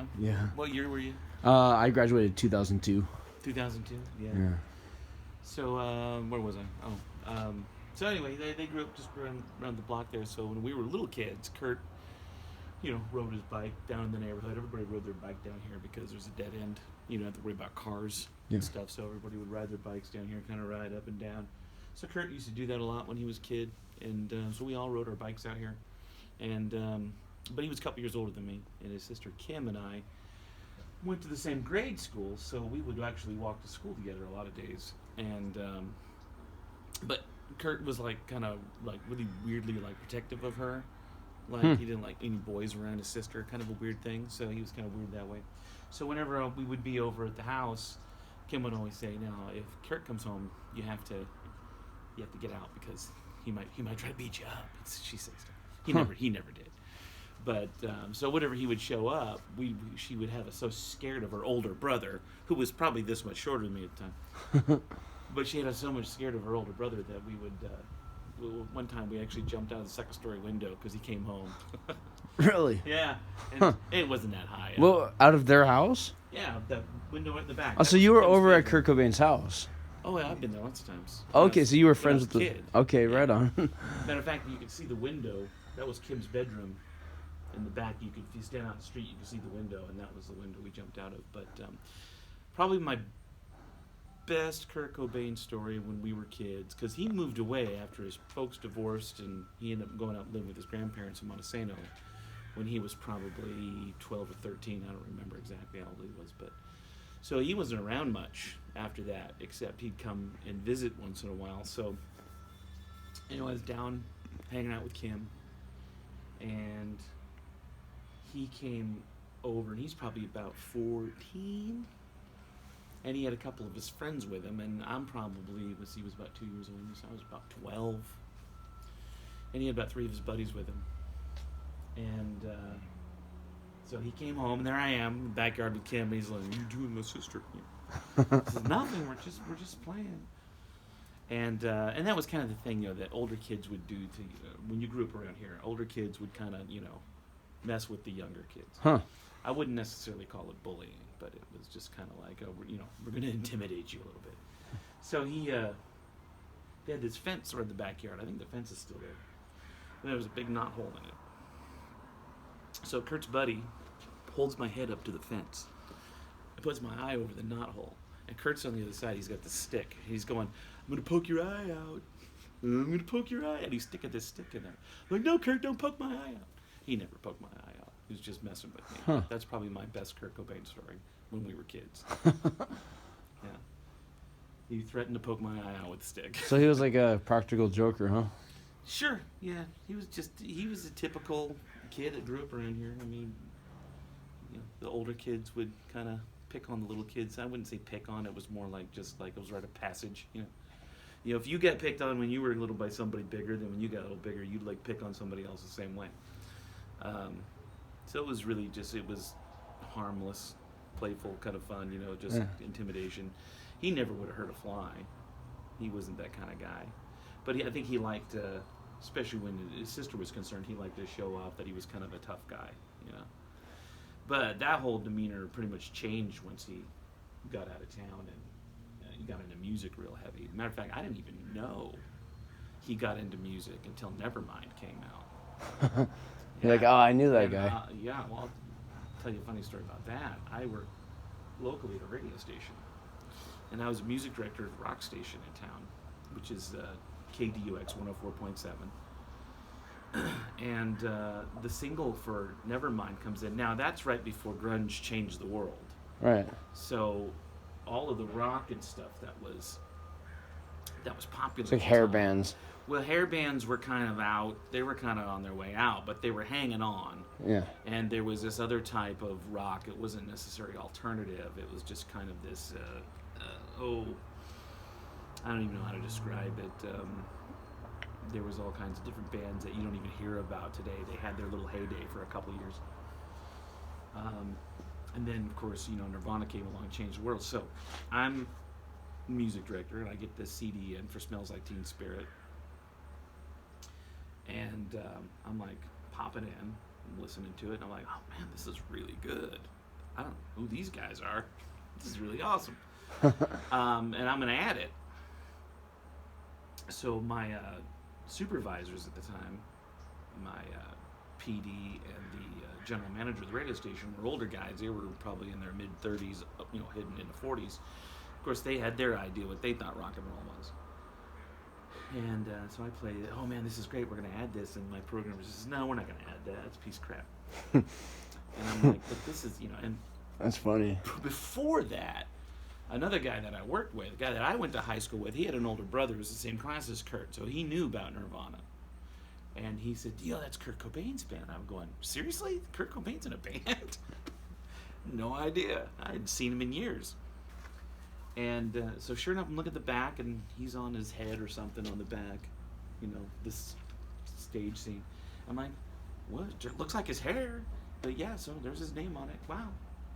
on. Yeah. What year were you? I graduated 2002. 2002. Yeah. So where was I? So anyway, they grew up just around the block there. So when we were little kids, Kurt, rode his bike down in the neighborhood. Everybody rode their bike down here because there's a dead end. You don't have to worry about cars and stuff. So everybody would ride their bikes down here, kind of ride up and down. So Kurt used to do that a lot when he was a kid, and so we all rode our bikes out here. And but he was a couple years older than me, and his sister Kim and I went to the same grade school, so we would actually walk to school together a lot of days. And but Kurt was kind of really weirdly protective of her. He didn't like any boys around his sister, kind of a weird thing. So he was kind of weird that way. So whenever we would be over at the house, Kim would always say, "Now, if Kurt comes home, you have to get out because he might try to beat you up." She says he never did. But so whenever he would show up, she would have us so scared of her older brother, who was probably this much shorter than me at the time. But she had us so much scared of her older brother that we would. One time we actually jumped out of the second-story window because he came home. Really? Yeah, and it wasn't that high. Well, out of their house? Yeah, the window at the back. Oh, so you were over at Kurt Cobain's house? Oh, yeah, I've been there lots of times. Okay, so you were friends with the kid. Okay, yeah. Right on. Matter of fact, you could see the window. That was Kim's bedroom. In the back, if you stand out in the street, you could see the window, and that was the window we jumped out of. But probably my best Kurt Cobain story when we were kids, because he moved away after his folks divorced, and he ended up going out and living with his grandparents in Montesano when he was probably 12 or 13. I don't remember exactly how old he was, but so he wasn't around much after that, except he'd come and visit once in a while. So I was down hanging out with Kim, and he came over, and he's probably about 14, and he had a couple of his friends with him, and he was about 2 years older, so I was about 12, and he had about 3 of his buddies with him, and so he came home, and there I am in the backyard with Kim, and he's like, "What are you doing, my sister?" I said, "Nothing, we're just playing." And that was kind of the thing, that older kids would do to when you grew up around here. Older kids would kind of, mess with the younger kids. Huh. I wouldn't necessarily call it bullying, but it was just kind of like, we're going to intimidate you a little bit. So they had this fence around the backyard. I think the fence is still there. And there was a big knot hole in it. So Kurt's buddy holds my head up to the fence and puts my eye over the knot hole. And Kurt's on the other side. He's got the stick. He's going, "I'm going to poke your eye out. I'm going to poke your eye out." He's sticking this stick in there. I'm like, "No, Kurt, don't poke my eye out." He never poked my eye out. He was just messing with me. Huh. That's probably my best Kurt Cobain story when we were kids. Yeah. He threatened to poke my eye out with a stick. So he was like a practical joker, huh? Sure, yeah. He was a typical kid that grew up around here. I mean, the older kids would kind of pick on the little kids. I wouldn't say pick on. It was more just like it was a rite of passage, if you get picked on when you were little by somebody bigger, then when you got a little bigger, you'd pick on somebody else the same way. So it was really it was harmless, playful, kind of fun, just intimidation. He never would have hurt a fly. He wasn't that kind of guy. But I think he liked, especially when his sister was concerned, he liked to show off that he was kind of a tough guy, But that whole demeanor pretty much changed once he got out of town and he got into music real heavy. Matter of fact, I didn't even know he got into music until Nevermind came out. You're like, "Oh, I knew that guy." Yeah, well, I'll tell you a funny story about that. I worked locally at a radio station, and I was a music director at a rock station in town, which is KDUX 104.7. And the single for Nevermind comes in. Now, that's right before grunge changed the world. Right. So all of the rock and stuff that was popular. It's like hair bands. Well, hair bands were kind of out. They were kind of on their way out, but they were hanging on. Yeah. And there was this other type of rock. It wasn't necessarily alternative. It was just kind of this, I don't even know how to describe it. There was all kinds of different bands that you don't even hear about today. They had their little heyday for a couple of years. And then, of course, Nirvana came along and changed the world. So I'm music director, and I get this CD in for Smells Like Teen Spirit. And I'm popping in and listening to it, and I'm like, "Oh man, this is really good. who these guys are. This is really awesome. And I'm going to add it. So my supervisors at the time, my PD and the general manager of the radio station were older guys. They were probably in their mid-30s, hidden in the 40s. Of course, they had their idea what they thought rock and roll was. And so I played it. Oh, man, this is great. We're going to add this. And my programmer says, no, we're not going to add that. It's a piece of crap. And I'm like, but this is, and that's funny. Before that, another guy that I worked with, a guy that I went to high school with, he had an older brother who was the same class as Kurt, so he knew about Nirvana. And he said, that's Kurt Cobain's band. I'm going, seriously? Kurt Cobain's in a band? No idea. I hadn't seen him in years. And so sure enough, I'm looking at the back, and he's on his head or something on the back, this stage scene. I'm like, what? It looks like his hair. But yeah, so there's his name on it. Wow,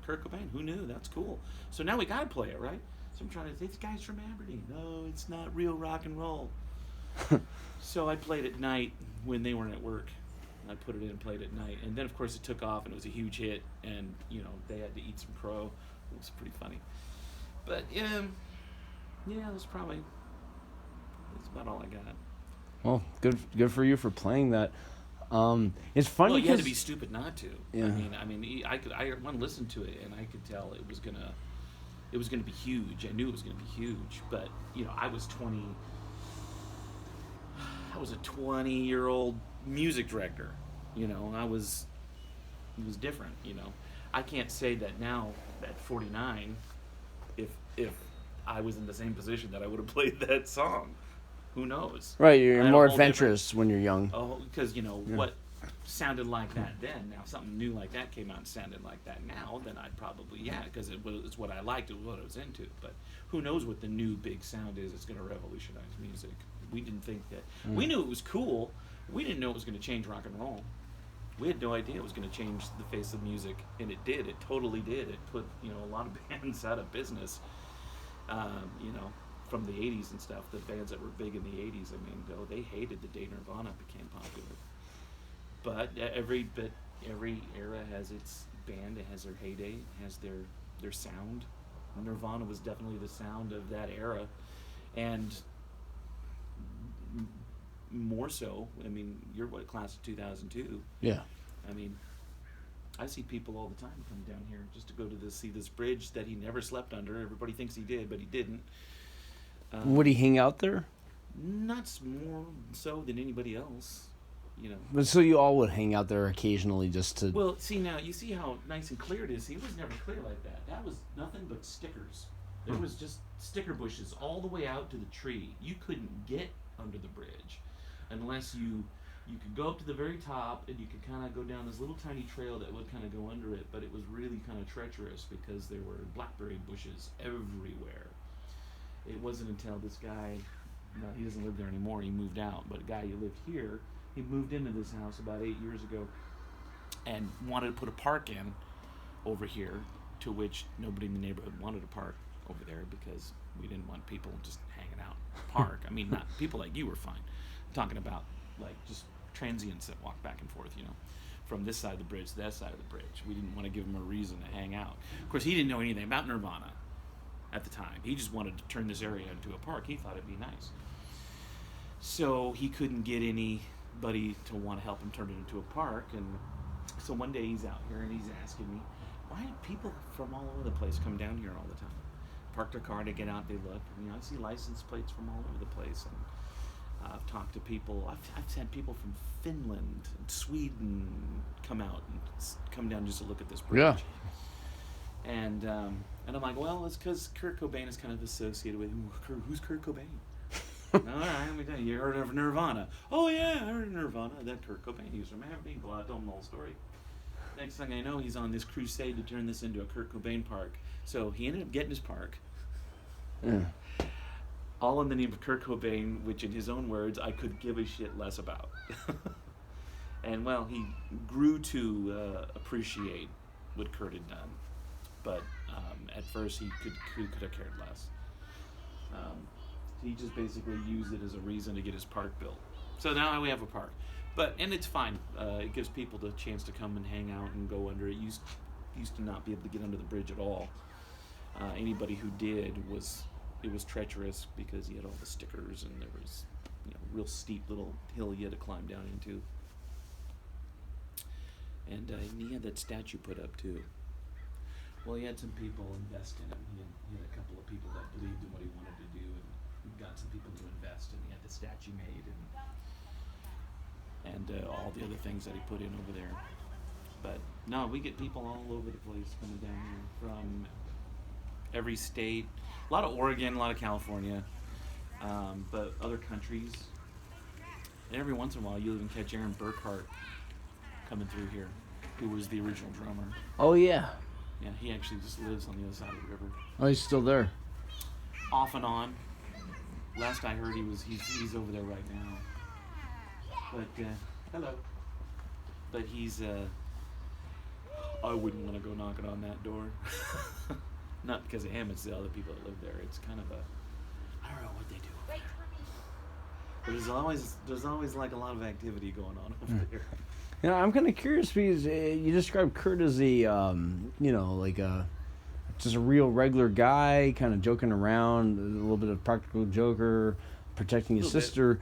Kurt Cobain. Who knew? That's cool. So now we got to play it, right? So I'm trying to say, this guy's from Aberdeen. No, it's not real rock and roll. So I played at night when they weren't at work. I put it in and played at night. And then, of course, it took off, and it was a huge hit. And, they had to eat some crow. It was pretty funny. But, yeah, that's about all I got. Well, good for you for playing that. It's funny. Well, you had to be stupid not to. Yeah. I mean, I went and listened to it, and I could tell it was gonna be huge. I knew it was gonna be huge, but I was a 20-year-old music director. It was different. I can't say that now at 49, if I was in the same position that I would have played that song. Who knows? Right, you're more adventurous when you're young. Oh, because what sounded like that then. Now, something new like that came out and sounded like that now, then I'd probably, because it's what I liked, it was what I was into. But who knows what the new big sound is? It's going to revolutionize music. We didn't think that. We knew it was cool. We didn't know it was going to change rock and roll. We had no idea it was going to change the face of music, and it did. It totally did. It put a lot of bands out of business. From the 80s and stuff, the bands that were big in the 80s, they hated the day Nirvana became popular. But every era has its band, it has their heyday, it has their sound. Nirvana was definitely the sound of that era, and more so, you're class of 2002. Yeah. I see people all the time come down here just to go to see this bridge that he never slept under. Everybody thinks he did, but he didn't. Would he hang out there? Not more so than anybody else, But so you all would hang out there occasionally just to... Well, see now, you see how nice and clear it is. He was never clear like that. That was nothing but stickers. There was just sticker bushes all the way out to the tree. You couldn't get under the bridge unless you could go up to the very top, and you could kind of go down this little tiny trail that would kind of go under it, but it was really kind of treacherous because there were blackberry bushes everywhere. It wasn't until this guy, he doesn't live there anymore, he moved out, but a guy who lived here, he moved into this house about 8 years ago and wanted to put a park in over here, to which nobody in the neighborhood wanted to park over there because we didn't want people just hanging out in the park. Not people like you were fine. I'm talking about just transients that walk back and forth, from this side of the bridge to that side of the bridge. We didn't want to give them a reason to hang out. Of course, he didn't know anything about Nirvana at the time. He just wanted to turn this area into a park. He thought it'd be nice. So he couldn't get anybody to want to help him turn it into a park. And so one day he's out here and he's asking me, why do people from all over the place come down here all the time? Park their car, they get out, they look. I see license plates from all over the place. And I've talked to people. I've had people from Finland and Sweden come out and come down just to look at this bridge. Yeah. And I'm like, well, it's because Kurt Cobain is kind of associated with who's Kurt Cobain? All right, let me tell you heard of Nirvana. Oh yeah, I heard of Nirvana. That Kurt Cobain, he was from Aberdeen. Well, I told him the whole story. Next thing I know, he's on this crusade to turn this into a Kurt Cobain park. So he ended up getting his park. Yeah. All in the name of Kurt Cobain, which in his own words, I could give a shit less about. And well, he grew to appreciate what Kurt had done. But at first he could have cared less. He just basically used it as a reason to get his park built. So now we have a park. And it's fine. It gives people the chance to come and hang out and go under it. used to not be able to get under the bridge at all. Anybody who did it was treacherous because he had all the stickers and there was real steep little hill you had to climb down into. And he had that statue put up too. Well, he had some people invest in him. He had a couple of people that believed in what he wanted to do, and he got some people to invest, and he had the statue made, and all the other things that he put in over there. But no, we get people all over the place coming down here from every state. A lot of Oregon, a lot of California, but other countries. And every once in a while, you'll even catch Aaron Burkhart coming through here, who was the original drummer. Oh, yeah. Yeah, he actually just lives on the other side of the river. Oh, he's still there. Off and on. Last I heard, he's over there right now. But hello. But he's I wouldn't want to go knocking on that door. Not because of him; it's the other people that live there. It's kind of I don't know what they do over there. But there's always like a lot of activity going on over there. You know, I'm kind of curious because you described Kurt as just a real regular guy, kind of joking around, a little bit of practical joker, protecting his sister,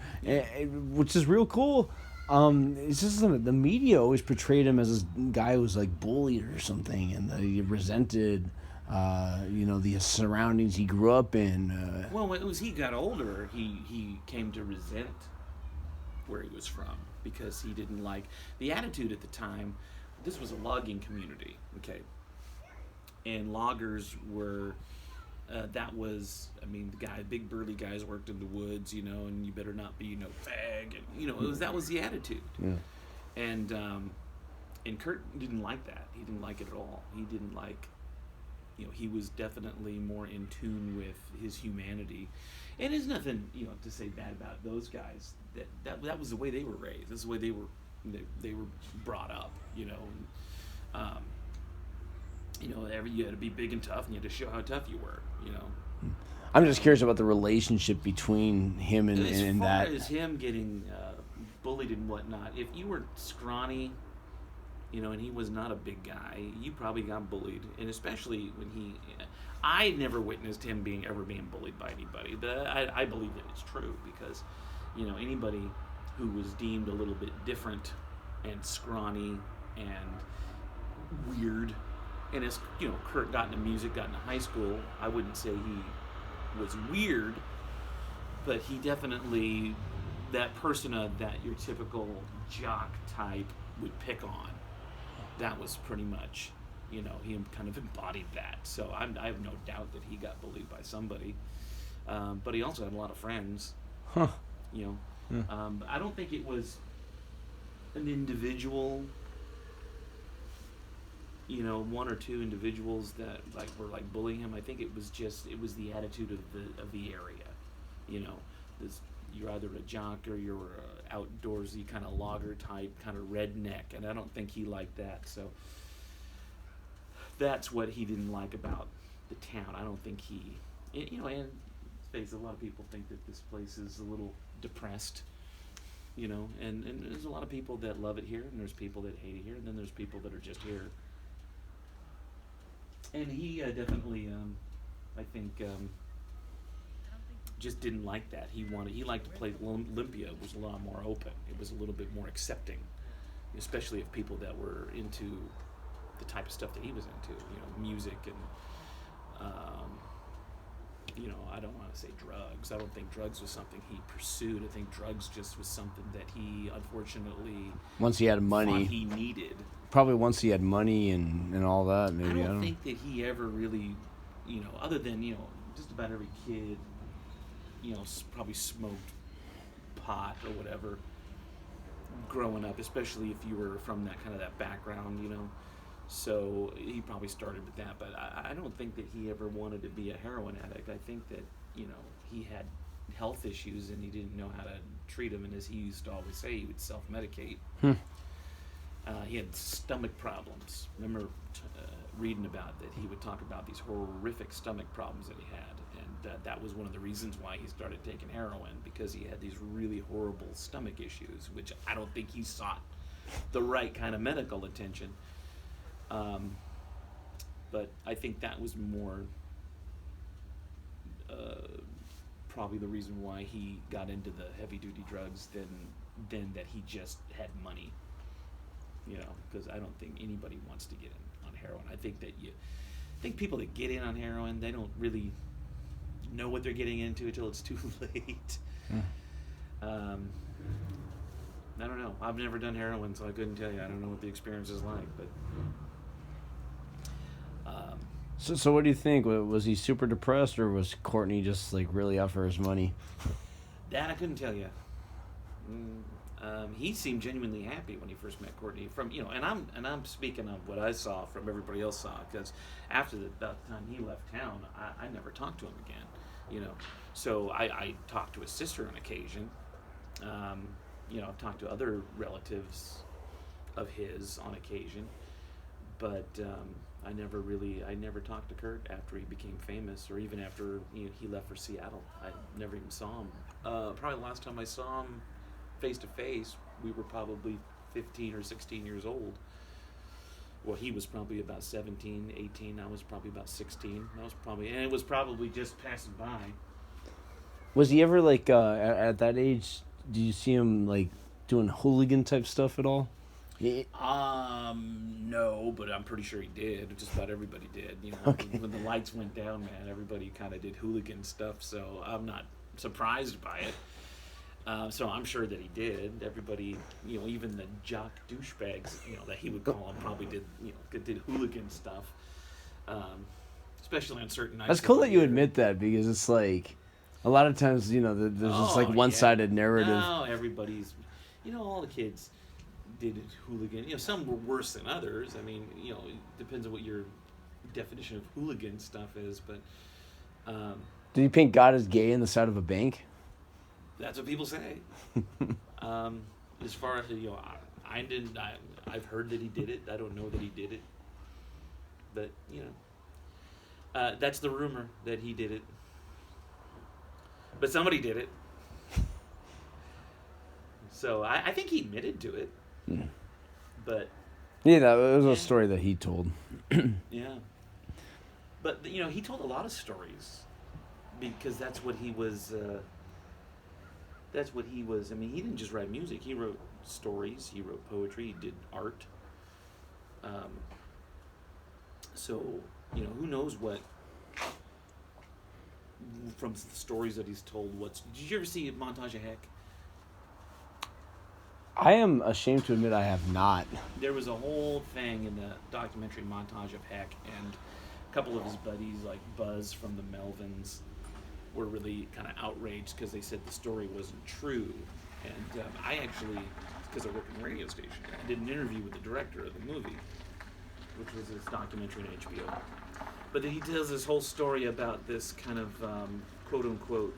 which is real cool. It's just the media always portrayed him as this guy who was like bullied or something, and he resented, the surroundings he grew up in. Well, as he got older, he came to resent where he was from because he didn't like the attitude at the time. This was a logging community, okay, and loggers were. The big burly guys worked in the woods, and you better not be fag, and that was the attitude. Yeah. And Kurt didn't like that. He didn't like it at all. He didn't like, he was definitely more in tune with his humanity. And there's nothing, to say bad about those guys. That was the way they were raised. That's the way they were brought up, you had to be big and tough, and you had to show how tough you were, I'm just curious about the relationship between him and that. As far as him getting bullied and whatnot, if you were scrawny, and he was not a big guy, you probably got bullied. And especially when I never witnessed him ever being bullied by anybody, but I believe that it's true because, anybody who was deemed a little bit different and scrawny and weird. And as Kurt got into music, got into high school, I wouldn't say he was weird, but he definitely, that persona that your typical jock type would pick on, that was pretty much, he kind of embodied that. So I have no doubt that he got bullied by somebody. But he also had a lot of friends. Huh. Yeah. I don't think it was an individual, one or two individuals that were bullying him. I think it was the attitude of the area. You're either a jock or you're a outdoorsy kind of logger type, kind of redneck, and I don't think he liked that. So that's what he didn't like about the town. I don't think and let's face it, a lot of people think that this place is a little depressed. And there's a lot of people that love it here, and there's people that hate it here, and then there's people that are just here. And he definitely, I think, just didn't like that. He liked to play Olympia. It was a lot more open. It was a little bit more accepting, especially of people that were into the type of stuff that he was into, music and, I don't want to say drugs. I don't think drugs was something he pursued. I think drugs just was something that he, unfortunately, once he had money, thought he needed. Probably once he had money and all that, maybe. I don't think that he ever really, other than, just about every kid, probably smoked pot or whatever growing up, especially if you were from that background, So he probably started with that, but I don't think that he ever wanted to be a heroin addict. I think that, he had health issues and he didn't know how to treat them, and as he used to always say, he would self-medicate. He had stomach problems. Remember reading about that he would talk about these horrific stomach problems that he had, and that was one of the reasons why he started taking heroin, because he had these really horrible stomach issues, which I don't think he sought the right kind of medical attention. But I think that was more probably the reason why he got into the heavy duty drugs than that he just had money. You know, because I don't think anybody wants to get in on heroin. I think people that get in on heroin, they don't really know what they're getting into until it's too late. I don't know. I've never done heroin, so I couldn't tell you. I don't know what the experience is like, but. So what do you think? Was he super depressed, or was Courtney just like really out for his money? That I couldn't tell you. He seemed genuinely happy when he first met Courtney. And I'm speaking of what I saw from everybody else saw, because after the time he left town, I never talked to him again. You know, so I talked to his sister on occasion. I've talked to other relatives of his on occasion, but I never talked to Kurt after he became famous, or even after he left for Seattle. I never even saw him. Probably the last time I saw him face to face, we were probably 15 or 16 years old. Well, he was probably about 17, 18. I was probably about 16. And it was probably just passing by. Was he ever like at that age? Do you see him like doing hooligan type stuff at all? No, but I'm pretty sure he did. Just about everybody did. You know, Okay. When the lights went down, man, everybody kind of did hooligan stuff. So I'm not surprised by it. So I'm sure that he did. Everybody, even the jock douchebags, that he would call them, probably did hooligan stuff. Especially on certain nights. That's cool that you admit that, because it's like a lot of times, there's just like one-sided narrative. No, everybody's, all the kids did hooligan. Some were worse than others. I mean, it depends on what your definition of hooligan stuff is. But did you paint God as gay in the side of a bank? That's what people say. As far as I didn't. I've heard that he did it. I don't know that he did it, but that's the rumor that he did it. But somebody did it. So I think he admitted to it. But yeah, that was a story that he told. Yeah. But he told a lot of stories, because that's what he was. I mean, he didn't just write music. He wrote stories. He wrote poetry. He did art. So who knows what. From the stories that he's told, did you ever see Montage of Heck? I am ashamed to admit I have not. There was a whole thing in the documentary Montage of Heck, and a couple of his buddies, like Buzz from the Melvins, were really kind of outraged because they said the story wasn't true. And I actually, because I work in a radio station, I did an interview with the director of the movie, which was this documentary on HBO. But then he tells this whole story about this kind of quote-unquote,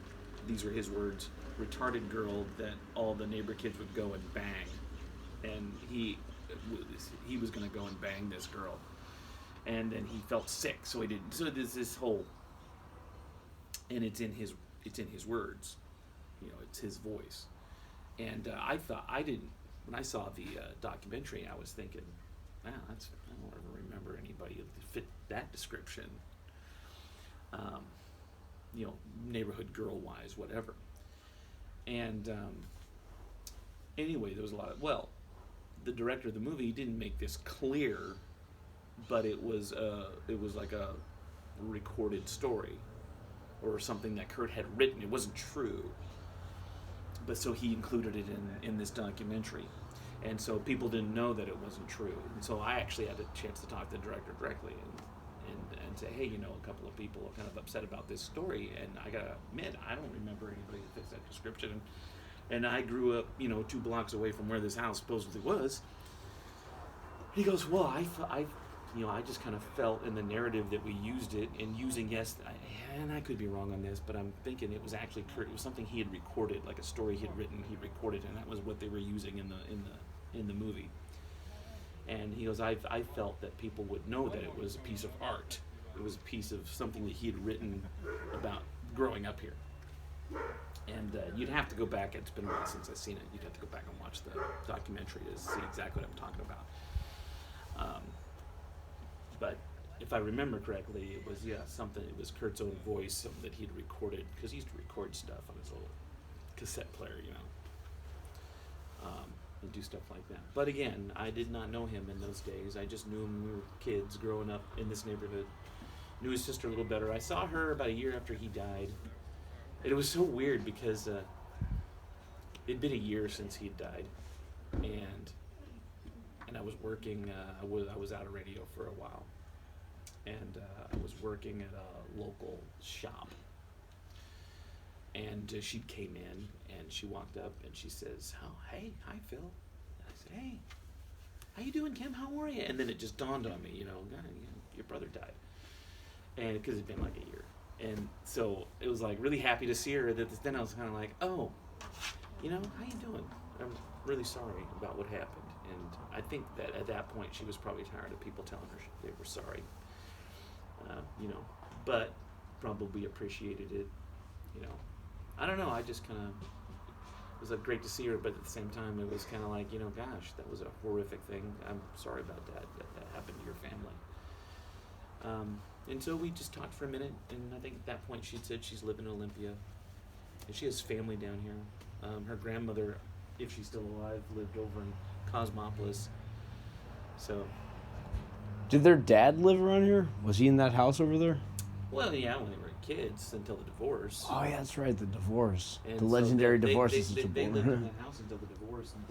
these are his words, retarded girl that all the neighbor kids would go and bang. And he was going to go and bang this girl. And then he felt sick, so he didn't. So there's this whole... And it's in his words. It's his voice. And when I saw the documentary, I was thinking, wow, I don't ever remember anybody that fit that description. Neighborhood girl-wise, whatever. And anyway, there was a lot of, the director of the movie didn't make this clear, but it was like a recorded story, or something that Kurt had written. It wasn't true, but so he included it in this documentary. And so people didn't know that it wasn't true. And so I actually had a chance to talk to the director directly and say, hey, a couple of people are kind of upset about this story, and I gotta admit, I don't remember anybody that fits that description. And I grew up, 2 blocks away from where this house supposedly was. He goes, well, I just kind of felt in the narrative that we used it, and using, and I could be wrong on this, but I'm thinking it was actually Kurt. It was something he had recorded, like a story he had written, he recorded, and that was what they were using in the movie. And he goes, I felt that people would know that it was a piece of art. It was a piece of something that he had written about growing up here. And you'd have to go back. It's been a while since I've seen it. You'd have to go back and watch the documentary to see exactly what I'm talking about. But if I remember correctly, it was something. It was Kurt's own voice, something that he'd recorded because he used to record stuff on his little cassette player, and do stuff like that. But again, I did not know him in those days. I just knew him when we were kids growing up in this neighborhood. Knew his sister a little better. I saw her about a year after he died. And it was so weird because it'd been a year since he'd died, and I was working. I was out of radio for a while, and I was working at a local shop. And she came in, and she walked up, and she says, "Oh, hey, hi, Phil." And I said, "Hey, how you doing, Kim? How are you?" And then it just dawned on me, God, your brother died, and because it'd been like a year, and so it was like really happy to see her. Then I was kind of like, "Oh, how you doing? I'm really sorry about what happened." And I think that at that point she was probably tired of people telling her they were sorry, but probably appreciated it, I don't know. I just kind of, it was great to see her, but at the same time, it was kind of like, gosh, that was a horrific thing. I'm sorry about that happened to your family. And so we just talked for a minute, and I think at that point she'd said she's living in Olympia, and she has family down here. Her grandmother, if she's still alive, lived over in Cosmopolis. So. Did their dad live around here? Was he in that house over there? Well, yeah, when they were kids until the divorce. Oh, yeah, that's right, the divorce. And the legendary they, divorce. They lived in that house until the divorce, and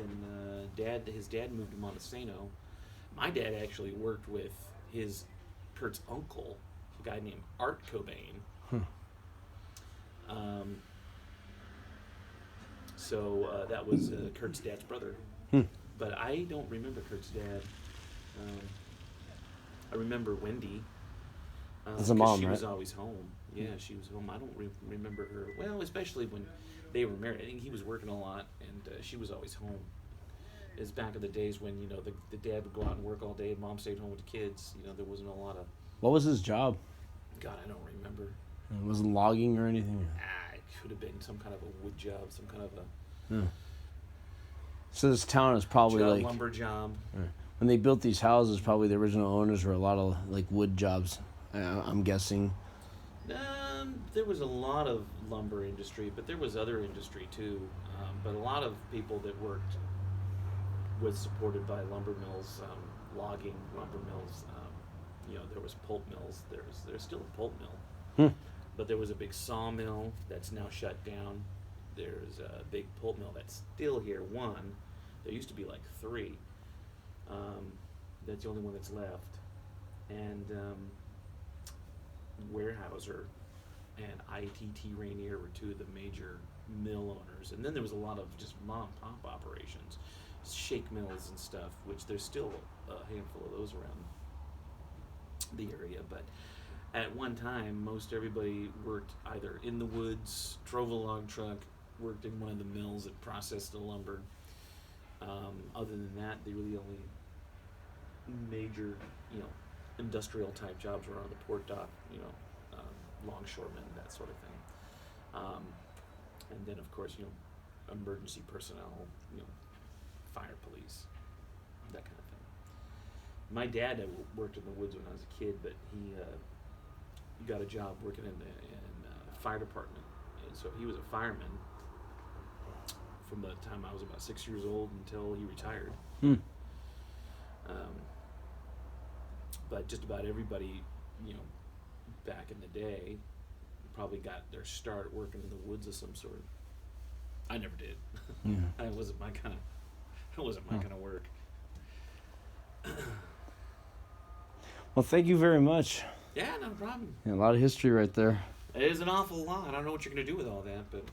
then his dad moved to Montesano. My dad actually worked with Kurt's uncle, a guy named Kurt Cobain. So that was Kurt's dad's brother. But I don't remember Kurt's dad. I remember Wendy. That's a mom, she right? was always home. Yeah, she was home. I don't remember her. Well, especially when they were married. I think he was working a lot, and she was always home. It's back in the days when, the dad would go out and work all day and mom stayed home with the kids. There wasn't a lot of... What was his job? God, I don't remember. It wasn't logging or anything? It could have been some kind of a wood job, some kind of a... So this town is probably like... lumber job. When they built these houses, probably the original owners were a lot of wood jobs, I'm guessing. There was a lot of lumber industry, but there was other industry too. But a lot of people that worked was supported by lumber mills, logging lumber mills. There was pulp mills. There's still a pulp mill, but there was a big sawmill that's now shut down. There's a big pulp mill that's still here. One, there used to be like three. That's the only one that's left, and Weyerhaeuser and ITT Rainier were two of the major mill owners. And then there was a lot of just mom and pop operations, shake mills and stuff, which there's still a handful of those around the area. But at one time, most everybody worked either in the woods, drove a log truck, worked in one of the mills that processed the lumber. Other than that, the really only major, industrial type jobs were on the port dock, longshoremen, that sort of thing. And then, of course, emergency personnel, fire police, that kind of thing. My dad worked in the woods when I was a kid, but he got a job working in the fire department. And so he was a fireman from the time I was about 6 years old until he retired. But just about everybody, back in the day, probably got their start working in the woods of some sort. I never did. That wasn't my kind of work. Well, thank you very much. Yeah, no problem. Yeah, a lot of history right there. It is an awful lot. I don't know what you're going to do with all that, but